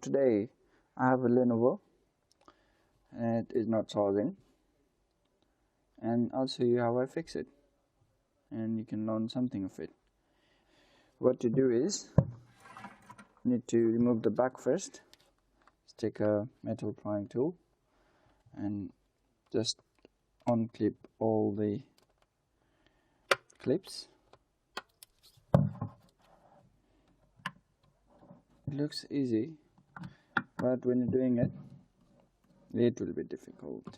Today I have a Lenovo and it is not charging, and I'll show you how I fix it and you can learn something of it. What to do is, you need to remove the back first. Just take a metal prying tool and just unclip all the clips. It looks easy, but when you're doing it, it will be difficult.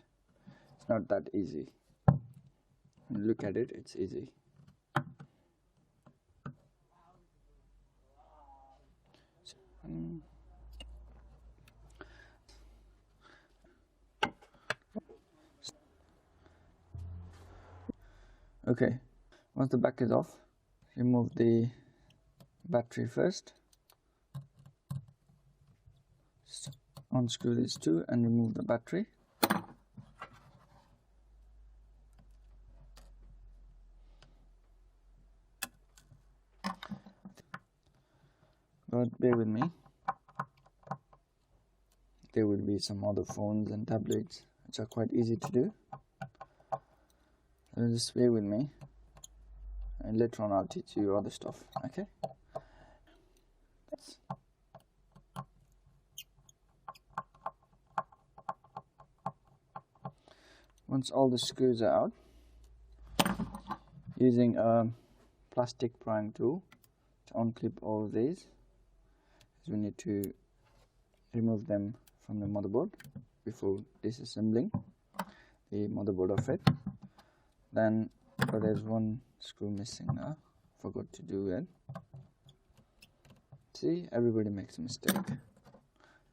It's not that easy. When you look at it, it's easy. Okay, once the back is off, remove the battery first. Just unscrew these two and remove the battery. But bear with me, there will be some other phones and tablets which are quite easy to do. So just bear with me, and later on I'll teach you other stuff, okay? Once all the screws are out, using a plastic prying tool to unclip all of these, we need to remove them from the motherboard before disassembling the motherboard of it. Then there's one screw missing now, forgot to do it. See, everybody makes a mistake at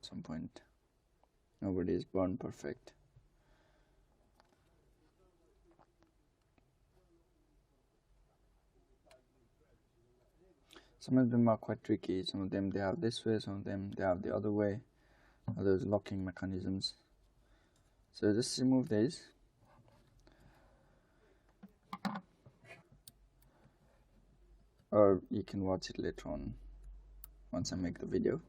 some point. Nobody is born perfect. Some of them are quite tricky. Some of them they have this way, some of them they have the other way. Others locking mechanisms. So just remove these. Or you can watch it later on once I make the video.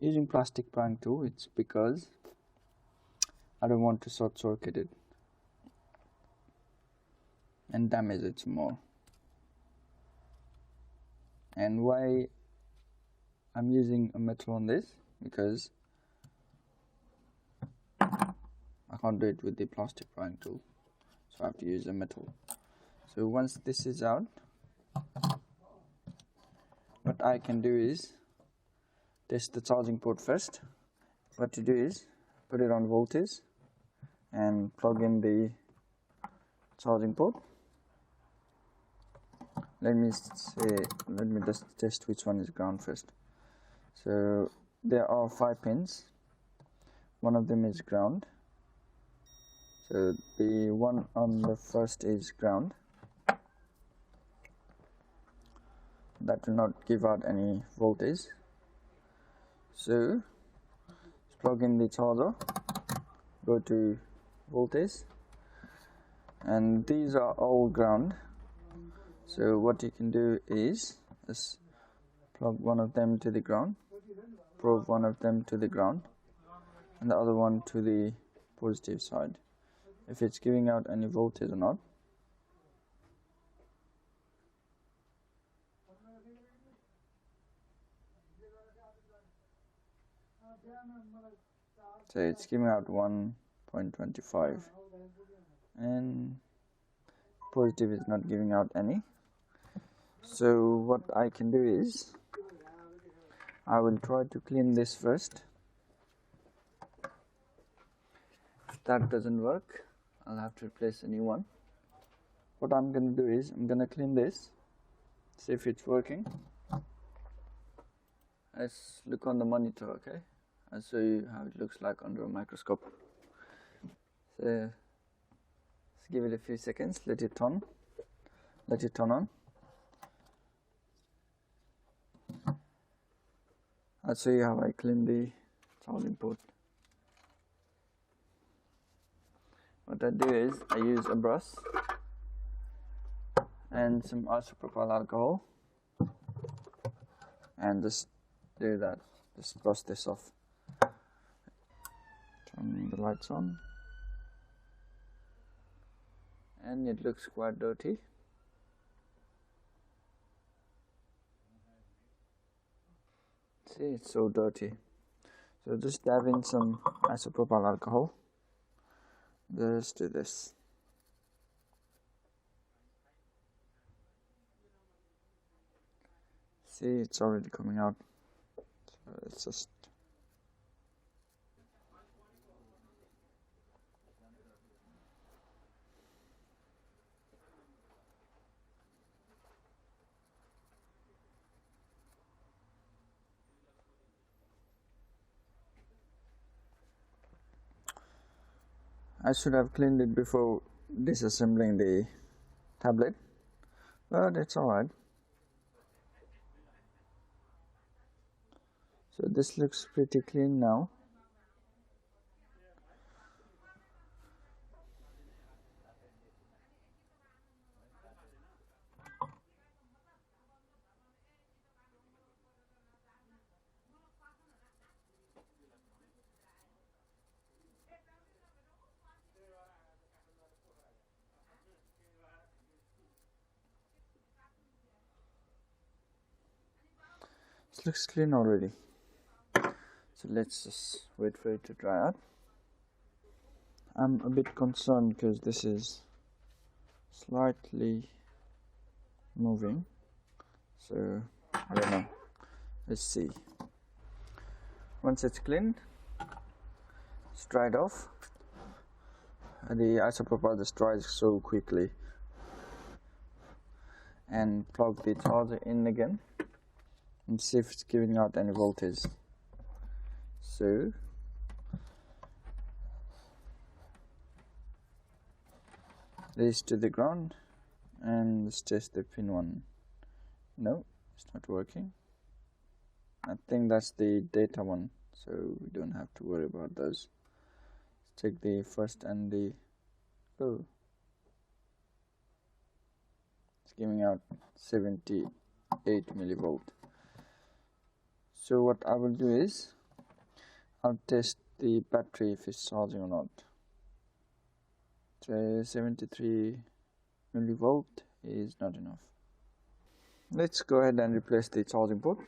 Using plastic prying tool, it's because I don't want to short circuit it and damage it some more. And why I'm using a metal on this, because I can't do it with the plastic prying tool, so I have to use a metal. So once this is out, what I can do is test the charging port first. What to do is put it on voltage and plug in the charging port. Let me just test which one is ground first. So there are 5 pins. One of them is ground. So the one on the first is ground. That will not give out any voltage. So plug in the charger, go to voltage, and these are all ground. So what you can do is just plug one of them to the ground, probe one of them to the ground, and the other one to the positive side. If it's giving out any voltage or not. So it's giving out 1.25 and positive is not giving out any. So what I can do is I will try to clean this first. If that doesn't work, I'll have to replace a new one. What I'm going to do is I'm going to clean this, see if it's working. Let's look on the monitor, okay? I'll show you how it looks like under a microscope. So let's give it a few seconds, let it turn on. I'll show you how I clean the charging port. What I do is I use a brush and some isopropyl alcohol, and just do that. Just brush this off. Turn the lights on, and it looks quite dirty. See, it's so dirty. So just dab in some isopropyl alcohol. Just do this. See, it's already coming out. So it's just I should have cleaned it before disassembling the tablet, but it's alright. So this looks pretty clean now. This looks clean already. So let's just wait for it to dry out. I'm a bit concerned because this is slightly moving. So I don't know. Let's see. Once it's cleaned, it's dried off. And the isopropyl just dries so quickly. And plug the charger in again and see if it's giving out any voltage. So this to the ground, and let's test the pin 1. No, it's not working. I think that's the data one, so we don't have to worry about those. Let's check the first and the it's giving out 78 millivolt. So what I will do is I'll test the battery if it's charging or not. So 73 millivolt is not enough. Let's go ahead and replace the charging port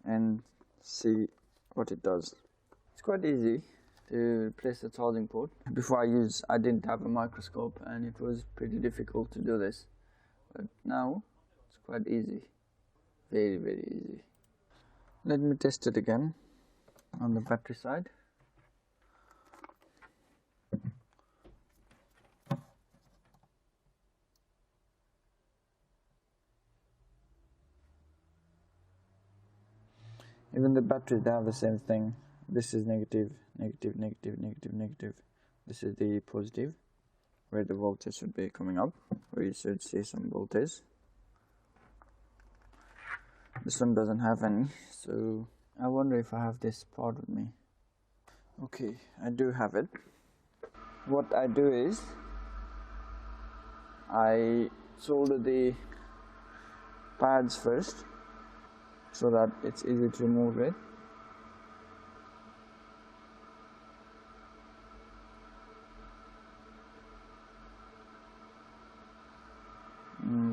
and see what it does. It's quite easy to replace the charging port. Before I didn't have a microscope and it was pretty difficult to do this, but now it's quite easy, very easy. Let me test it again on the battery side. Even the batteries, they have the same thing. This is negative, negative, negative, negative, negative. This is the positive, where the voltage should be coming up, where you should see some voltage. This one doesn't have any, so I wonder if I have this part with me. Okay, I do have it. What I do is I solder the pads first so that it's easy to remove it.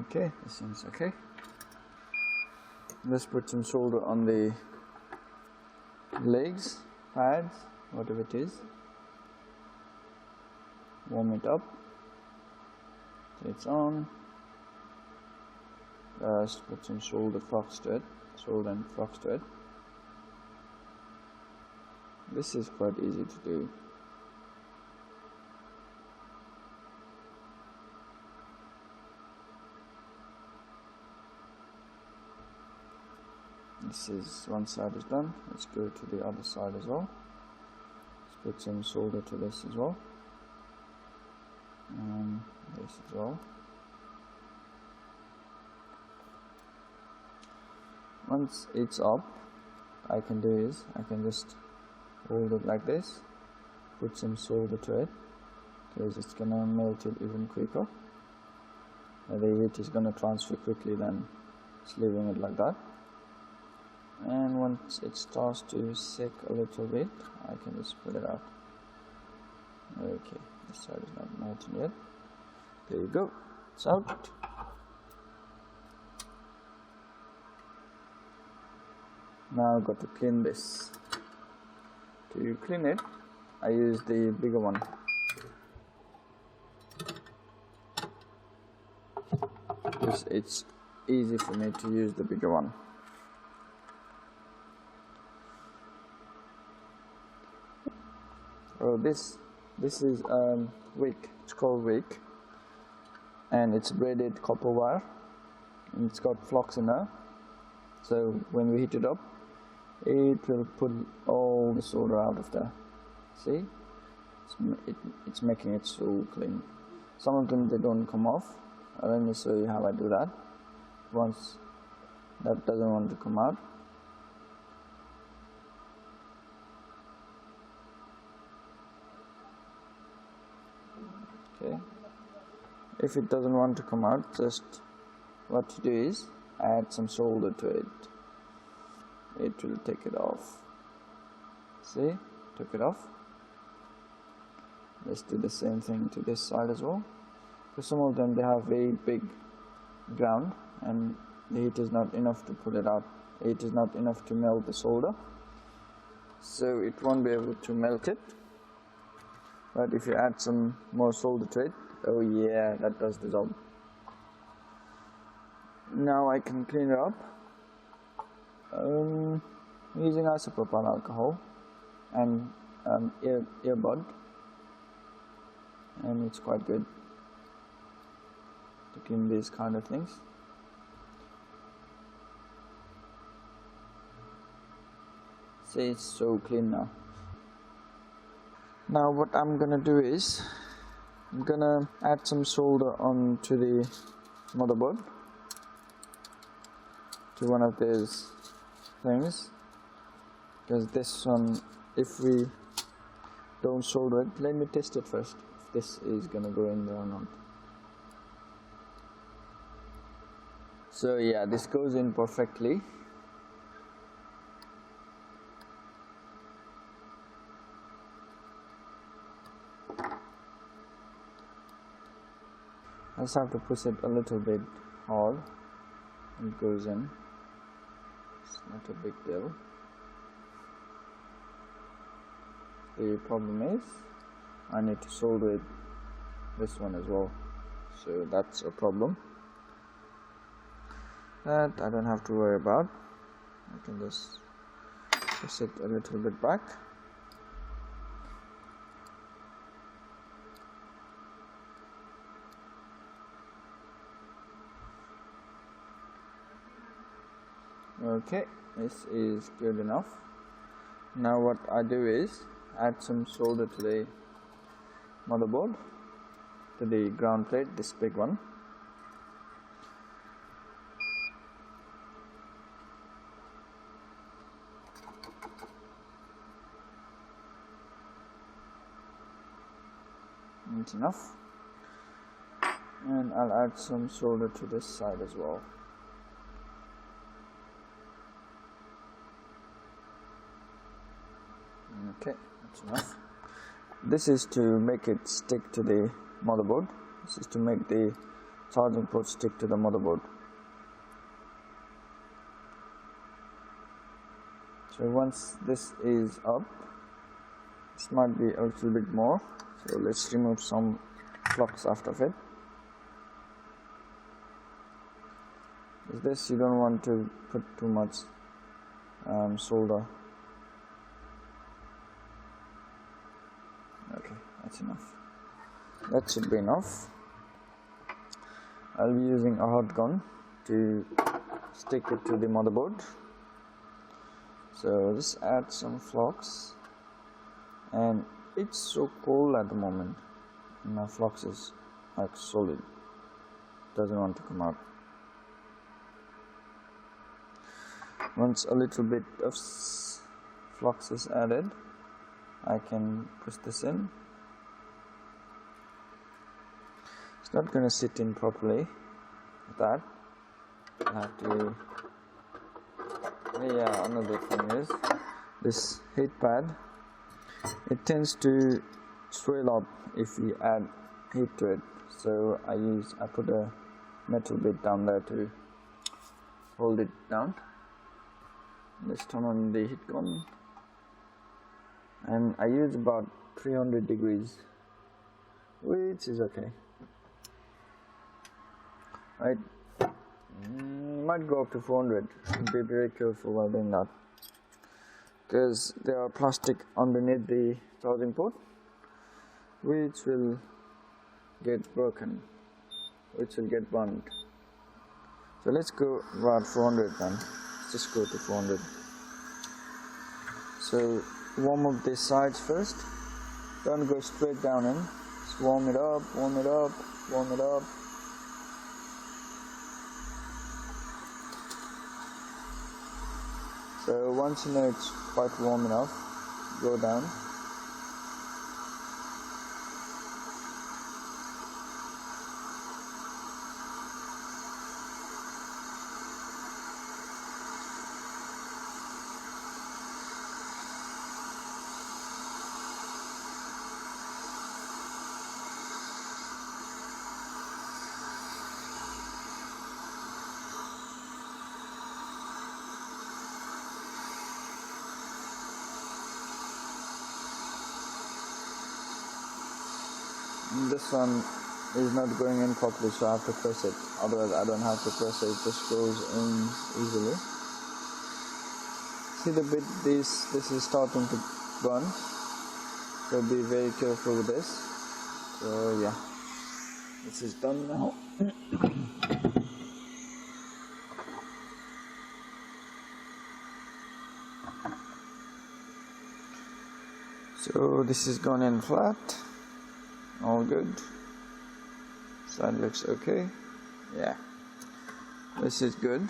Okay, this seems okay. Let's put some solder on the legs, pads, whatever it is. Warm it up. So it's on. Just put some solder flux to it. Solder and flux to it. This is quite easy to do. This is one side is done. Let's go to the other side as well. Let's put some solder to this as well, and this as well. Once it's up, I can do is I can just hold it like this, put some solder to it because it's gonna melt it even quicker. the heat is going to transfer quickly than just leaving it like that. And once it starts to sink a little bit, I can just put it out. Okay, this side is not melting yet. There you go, it's out. Now I've got to clean this. To clean it, I use the bigger one. Because it's easy for me to use the bigger one. Oh, this is wick. It's called wick, and it's braided copper wire, and it's got flux in there. So when we heat it up, it will pull all the solder out of there. See, it's making it so clean. Some of them, they don't come off. Let me show you how I do that. Once that doesn't want to come out, okay. If it doesn't want to come out, just what you do is add some solder to it. It will take it off. See, took it off. Let's do the same thing to this side as well. Because some of them, they have very big ground and the heat is not enough to pull it out. It is not enough to melt the solder, so it won't be able to melt it. But if you add some more solder to it, oh yeah, that does the job. Now I can clean it up using isopropyl alcohol and earbud, and it's quite good to clean these kind of things. See, it's so clean now. Now what I'm gonna do is I'm gonna add some solder onto the motherboard, to one of these things, because this one, if we don't solder it, let me test it first if this is gonna go in there or not. So yeah, this goes in perfectly. I just have to push it a little bit hard. It goes in. It's not a big deal. The problem is I need to solder it, this one as well. So that's a problem. That I don't have to worry about. I can just push it a little bit back. Okay, this is good enough. Now what I do is add some solder to the motherboard, to the ground plate, this big one. That's enough. And I'll add some solder to this side as well. Okay, that's enough. This is to make it stick to the motherboard. This is to make the charging port stick to the motherboard. So once this is up, this might be a little bit more. So let's remove some flux out of it. With this, you don't want to put too much solder. Okay, that's enough. That should be enough. I'll be using a hot gun to stick it to the motherboard. So just add some flux, and it's so cold at the moment. My flux is like solid, doesn't want to come out. Once a little bit of flux is added, I can push this in. It's not going to sit in properly that. I have to. Yeah, another thing is this heat pad. It tends to swell up if you add heat to it. So I put a metal bit down there to hold it down. Let's turn on the heat gun, and I use about 300 degrees, which is okay. Right, might go up to 400. Be very careful while doing that, because there are plastic underneath the charging port, which will get broken, which will get burned. So let's go about 400 then. Let's just go to 400. So warm up these sides first. Don't go straight down in. Just warm it up, warm it up, warm it up. So once you know it's quite warm enough, go down. This one is not going in properly, so I have to press it. Otherwise I don't have to press it, it just goes in easily. See the bit, this is starting to burn, so be very careful with this. So yeah, this is done now. So this is gone in flat. All good. Side looks okay. Yeah, this is good.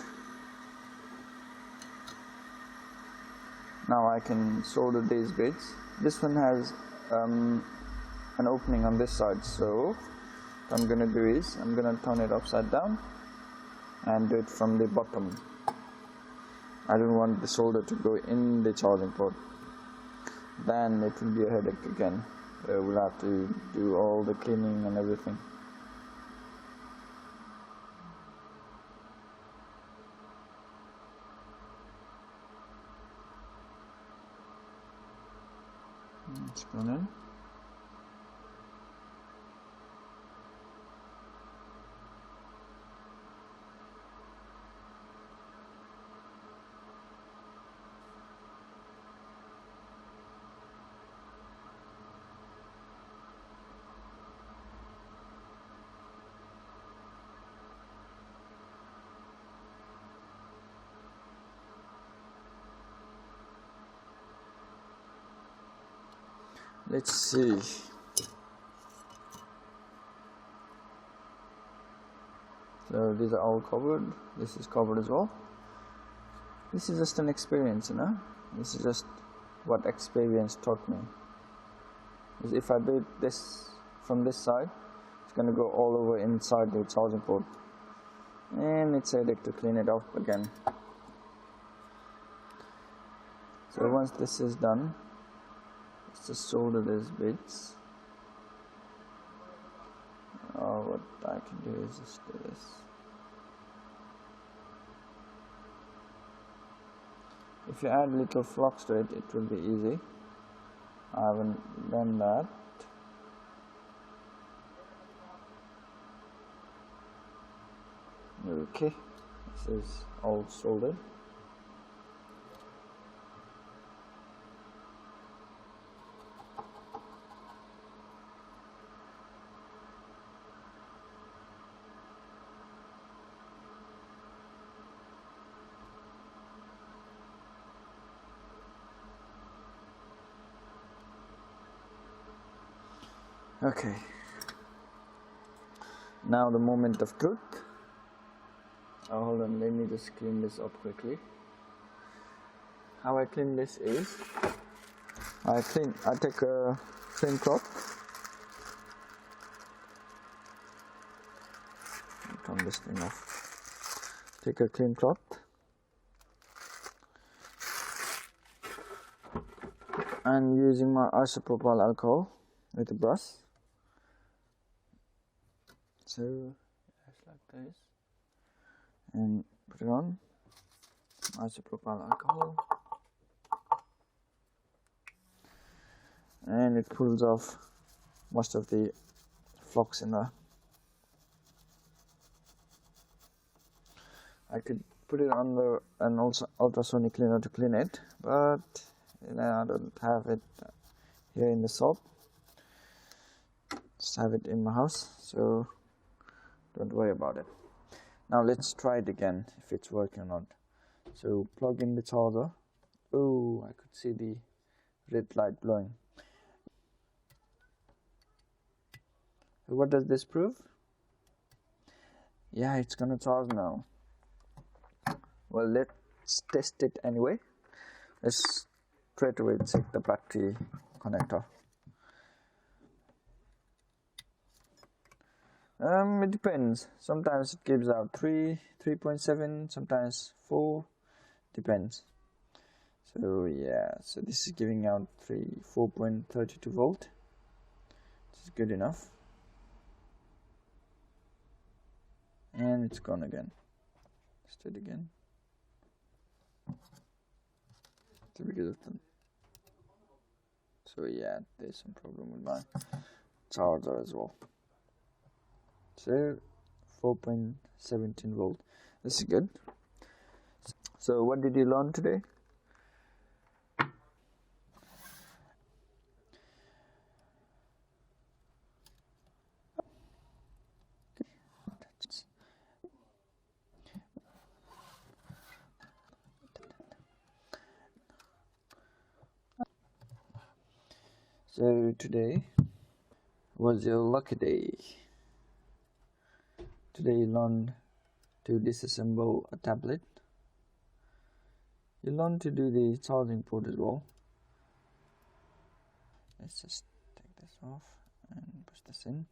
Now I can solder these bits. This one has an opening on this side, so what I'm gonna do is I'm gonna turn it upside down and do it from the bottom. I don't want the solder to go in the charging port. Then it will be a headache again. We'll have to do all the cleaning and everything. It's gone in. Let's see. So these are all covered. This is covered as well. This is just an experience, you know. This is just what experience taught me. If I do this from this side, it's going to go all over inside the charging port, and it's a headache to clean it up again. So once this is done, let's just solder these bits. What I can do is just do this. If you add little flux to it, it will be easy. I haven't done that. Okay, this is all soldered. Okay, now the moment of truth. Hold on, let me just clean this up quickly. How I clean this is, I take a clean cloth, turn this thing off. Take a clean cloth and using my isopropyl alcohol with a brush. So just like this, and put it on isopropyl alcohol, and it pulls off most of the flux in there. I could put it on an also ultrasonic cleaner to clean it, but I don't have it here in the shop. Just have it in my house, so don't worry about it. Now let's try it again if it's working or not. So plug in the charger. Oh, I could see the red light glowing. So what does this prove? Yeah, it's gonna charge now. Well, let's test it anyway. Let's straight away check the battery connector. It depends. Sometimes it gives out 3.7, sometimes 4, depends. So yeah, so this is giving out 4.32 volt. This is good enough. And it's gone again. Let's do it again. So because of them. So yeah, there's some problem with my charger as well. So 4.17 volt. This is good. So what did you learn today? So today was your lucky day. Today you learned to disassemble a tablet. You learned to do the charging port as well. Let's just take this off and push this in.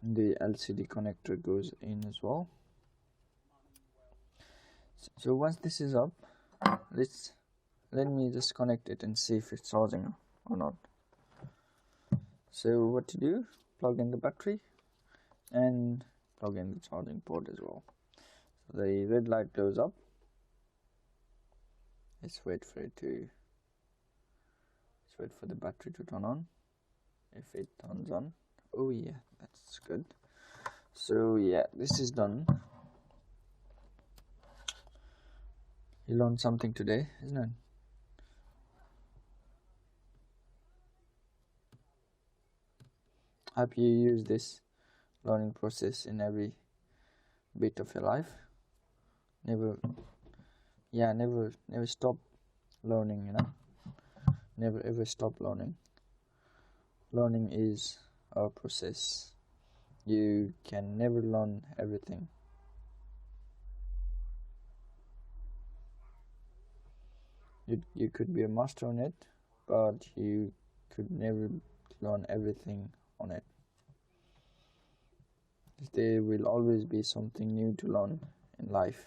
The LCD connector goes in as well. So once this is up, let me just connect it and see if it's charging or not. So what to do? Plug in the battery and plug in the charging port as well. So the red light goes up. Let's wait for the battery to turn on. If it turns on, oh yeah, that's good. So yeah, this is done. You learned something today, isn't it? Hope you use this learning process in every bit of your life. Never stop learning, you know. Never ever stop learning. Learning is a process. You can never learn everything. You could be a master on it, but you could never learn everything on it. There will always be something new to learn in life.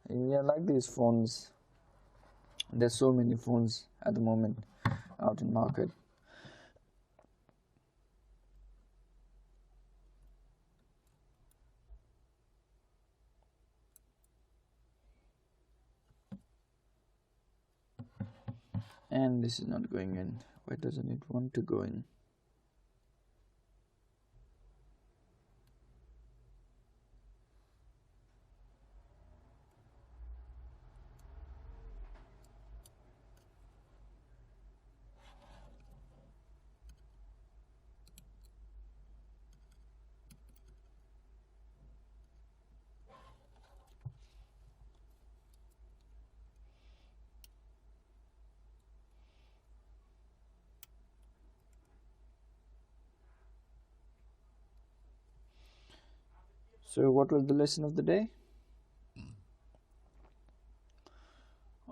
And yeah, like these phones, there's so many phones at the moment out in market. And this is not going in. Why doesn't it want to go in? So what was the lesson of the day?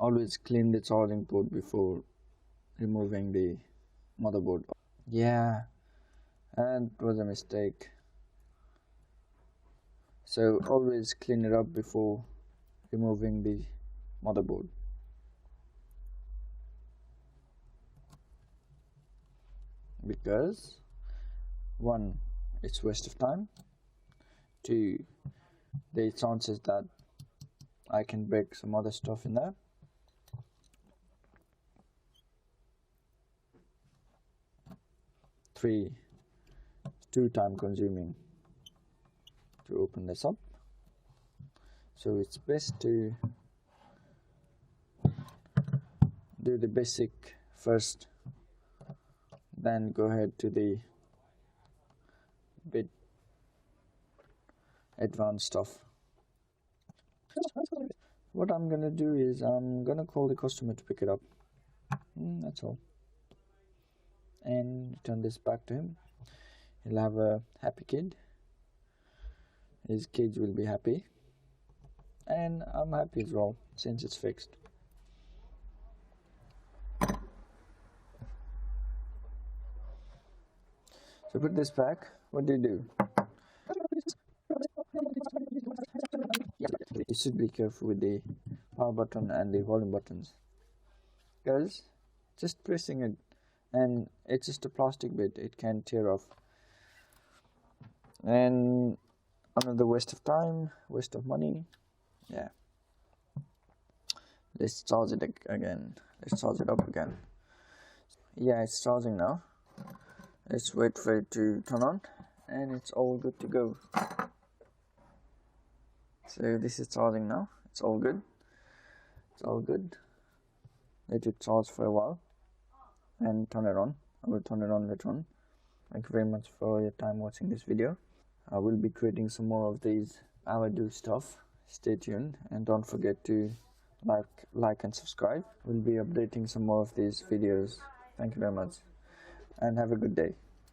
always clean the charging port before removing the motherboard. Yeah, and it was a mistake. So always clean it up before removing the motherboard. Because one, it's waste of time. Two, there are chances that I can break some other stuff in there. Three, it's too time consuming to open this up. So it's best to do the basic first, then go ahead to the bit advanced stuff. What I'm gonna do is I'm gonna call the customer to pick it up. That's all. And return this back to him. He'll have a happy kid. His kids will be happy. And I'm happy as well, since it's fixed. So put this back. What do you do? You should be careful with the power button and the volume buttons, because just pressing it, and it's just a plastic bit, it can tear off. And another waste of time, waste of money. Yeah. Let's charge it again. Let's charge it up again. Yeah, it's charging now. Let's wait for it to turn on, and it's all good to go. So this is charging now. It's all good. It's all good. Let it charge for a while and turn it on. I will turn it on later on. Thank you very much for your time watching this video. I will be creating some more of these how I do stuff. Stay tuned and don't forget to like and subscribe. We'll be updating some more of these videos. Thank you very much and have a good day.